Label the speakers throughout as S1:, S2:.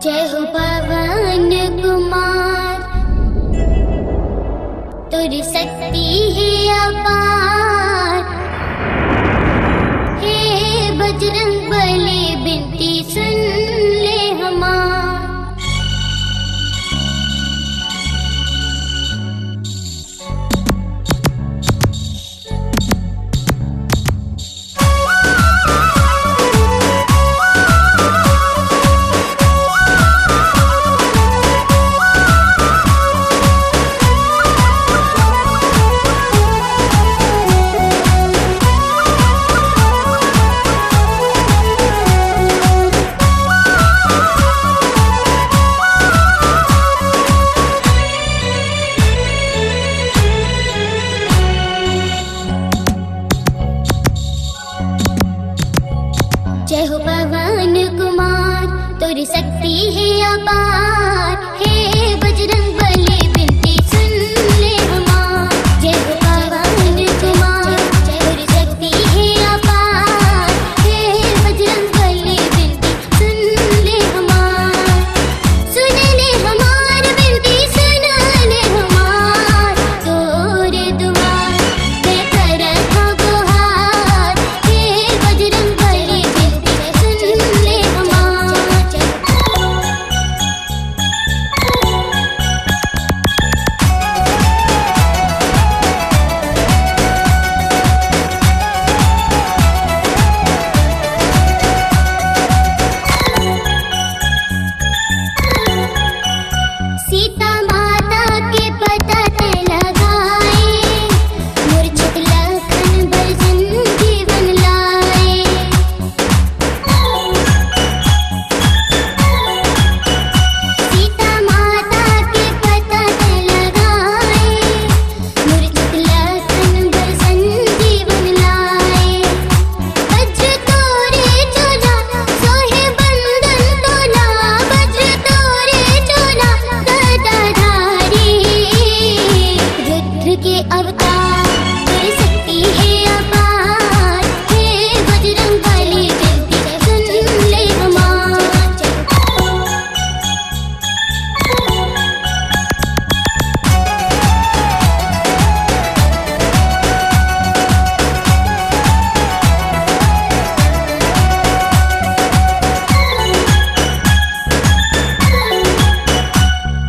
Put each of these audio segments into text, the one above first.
S1: जय हो पवन कुमार, तुर शक्ति है अपार। हे बजरंग बली बिनती सुन ले हमार। जय हो पवन कुमार, तुर शक्ति है अपार। हे बजरंग बली बिनती सुन ले हमार। जय हो पवन कुमार, तुर शक्ति है अपार। हे बजरंग बली बिनती सुन ले हमार। सुन ले हमार बिनती सुन ले हमार। तोरे दुआर मैं करत हूँ गुहार। हे बजरंग बली सीता माता के पतत लगाए, मूर्छित लखन भजन जीवन लाए। सीता माता के पतत लगाए, मूर्छित लखन भजन जीवन लाए। वज्र तोरे चोला सोहे बंधन तोला। वज्र तोरे चोला गदाधारी, रुद्र के अवतार तुर शक्ति है अपार। हे बजरंग बली बिनती सुन ले हमार।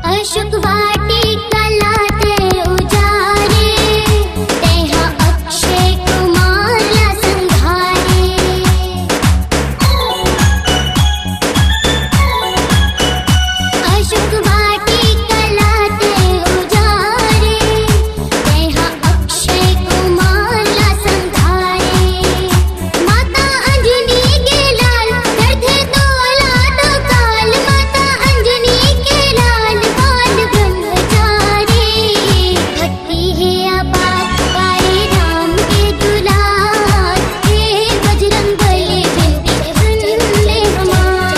S1: अशोक वाटिका लाते उजारे, तेहा अक्षय कुमार ला संघारे। अशोक वाटिका लाते उजारे, तेहा अक्षय कुमार ला संघारे। माता अंजनी के लाल करथे तोला तो काल। माता अंजनी के लाल बाल ब्रह्मचारी, भक्ति है अपार पाए राम के दुलार। हे बजरंग बली बिनती सुन ले हमार।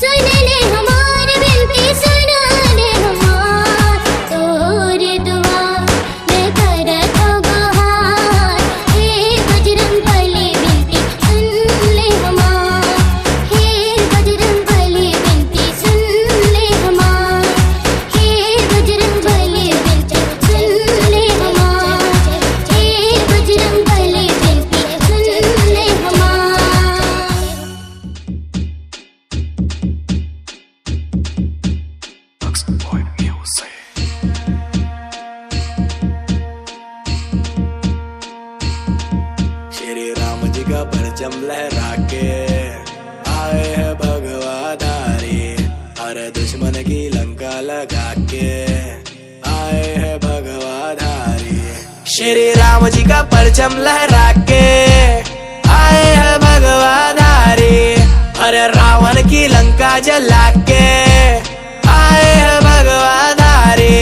S1: सुन ले हमार बिनती सुन ले हमार। तोरे दुआर मैं करत हूँ गुहार। हे बजरंग बली बिनती सुन ले हमार। हे बजरंग बली बिनती सुन ले हमार। हे बजरंग बली बिनती सुन ले हमार। हे बजरंग बली बिनती सुन ले हमार।
S2: श्री राम जी का परचम लहरा के आए हैं भगवाधारी। हर दुश्मन की लंका लगा के आए हैं भगवाधारी। श्री राम जी का परचम लहरा के आए हैं भगवाधारी। हर रावण की लंका जला के आए हैं भगवाधारी।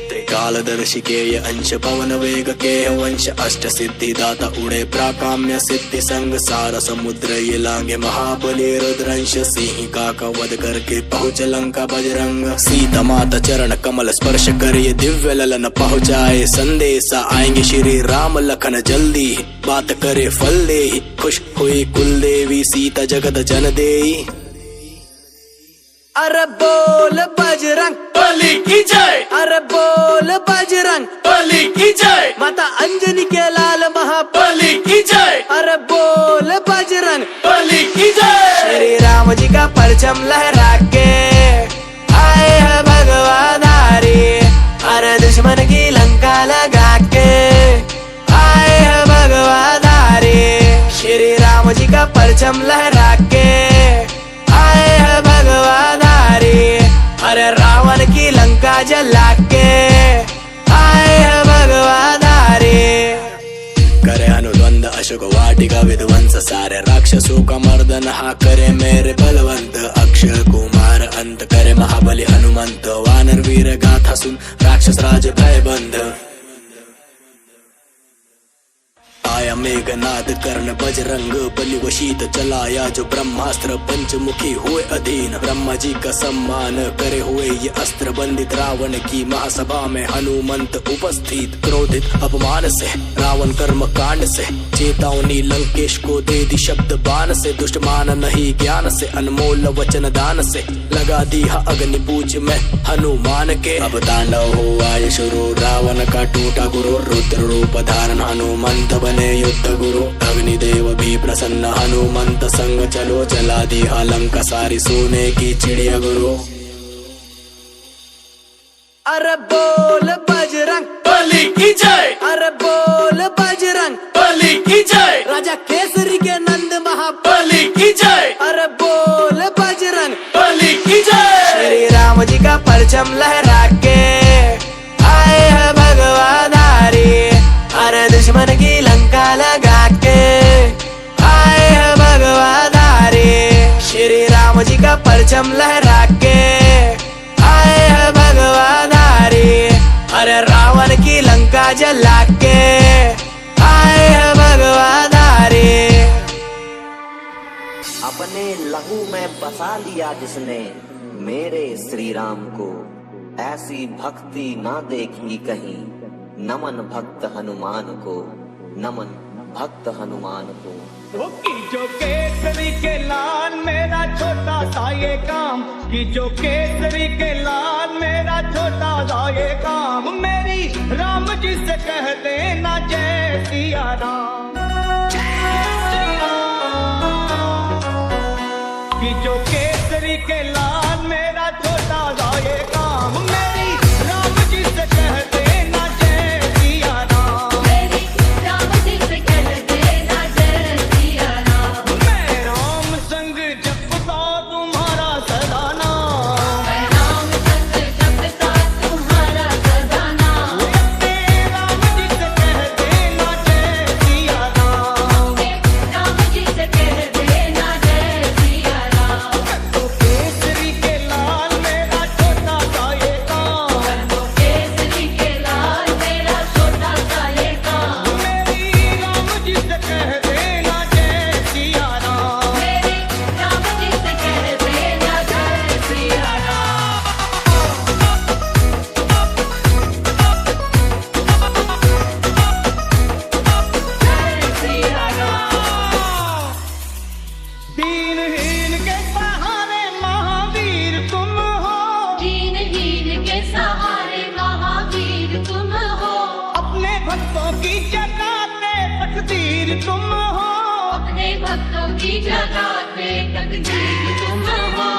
S2: त्रिकालदर्शी के ये अंश पवन वेग के वंश अष्ट सिद्धि दाता उड़े प्राकाम्य सिद्धि संग सारा समुद्र ये लांगे महाबली रुद्रंश। सिंहिका का वध करके पहुँच लंका बजरंग। सीता माता चरण कमल स्पर्श कर ये दिव्य ललन पहुँचाए संदेशा। आएंगे श्री राम लखन जल्दी, बात करे फल दे। खुश हुई कुल देवी सीता जगत जन देई। अरे बोल बजरंग
S3: बली की जय,
S2: अरे बोल बजरंग
S3: बली की जय,
S2: माता अंजनी के लाल
S3: बली की जय,
S2: अरे बोल बजरंग
S3: बली की जय।
S2: श्री राम जी का परचम लहरा के आए हैं भगवाधारी, अरे दुश्मन की लंका लगा के आए हैं भगवाधारी। श्री राम जी का परचम लहरा के आए हैं भगवाधारी, अरे रावण की लंका जला के आए हैं भगवाधारी। करे अनुद्वंद अशोक वाटिका विध्वंस, सारे राक्षसों का मर्दन हा करे मेरे बलवंत। अक्षय कुमार अंत करे महाबली हनुमंत, वानर वीर गाथा सुन राक्षस राज भय बंध। आया मेघनाद कर्ण बजरंग बलि वशीत, चलाया जो ब्रह्मास्त्र पंचमुखी हुए अधीन। ब्रह्मा जी का सम्मान करे हुए ये अस्त्र बंदित, रावण की महासभा में हनुमंत उपस्थित। क्रोधित अपमान से रावण कर्म कांड से, चेतावनी लंकेश को दे दी शब्द बाण से। दुष्ट मान नहीं ज्ञान से, अनमोल वचन दान से, लगा दी अग्नि पूज में हनुमान के। अब तांडव हुआ ये शुरू, रावण का टूटा गुरु, रुद्र रूप धारण हनुमंत बने युद्ध गुरु। अग्निदेव भी प्रसन्न हनुमंत संग चलो, जला दी लंका सारी सोने की चिड़िया गुरु। अरे बोल बजरंग
S3: बली की जय,
S2: अरे बोल बजरंग
S3: बली की जय,
S2: राजा केसरी के नंद
S3: बली की जय,
S2: अरे बोल बजरंग
S3: बली की जय।
S2: श्री राम जी का परचम लहरा के आए हैं भगवाधारी, अरे दुश्मन की लंका लगा के आए हैं भगवाधारी। श्री राम जी का परचम लहरा के आए हैं भगवाधारी, अरे रावण की लंका जला के आए हैं भगवाधारी।
S4: अपने लहू में बसा लिया जिसने मेरे श्री राम को, ऐसी भक्ति ना देखी कहीं। नमन भक्त हनुमान को, नमन भक्त हनुमान को।
S5: की जो केसरी के लाल मेरा छोटा सा ये काम, की जो केसरी के लाल मेरा छोटा सा ये काम। मेरी राम जी से कह देना जय सिया राम, की जो केसरी के लाल मेरा छोटा सा ये काम। मेरी राम जी से कह देना जय सिया राम,
S6: मेरी राम जी से कह देना जय सिया राम।
S5: मैं राम संग जपता तुम्हारा सदा नाम,
S6: मैं राम संग जपता तुम्हारा सदा नाम।
S5: अपने राम जी से कह देना जय सिया राम,
S6: राम जी से कह देना जय सिया राम।
S5: तो केसरी के लाल मेरा छोटा सा ये काम,
S6: वो केसरी के लाल मेरा छोटा सा ये काम।
S5: मेरी राम जी से कह देना जय सिया राम।
S6: मेरे राम जी से कह देना जय सिया राम। जय सिया राम।
S5: दीनहीन के सहारे महावीर तुम हो,
S6: दीनहीन के सहारे महावीर तुम हो।
S5: अपने भक्तों की जगाते तकदीर तुम हो।
S6: अपने भक्तों की जगाते तकदीर तुम हो।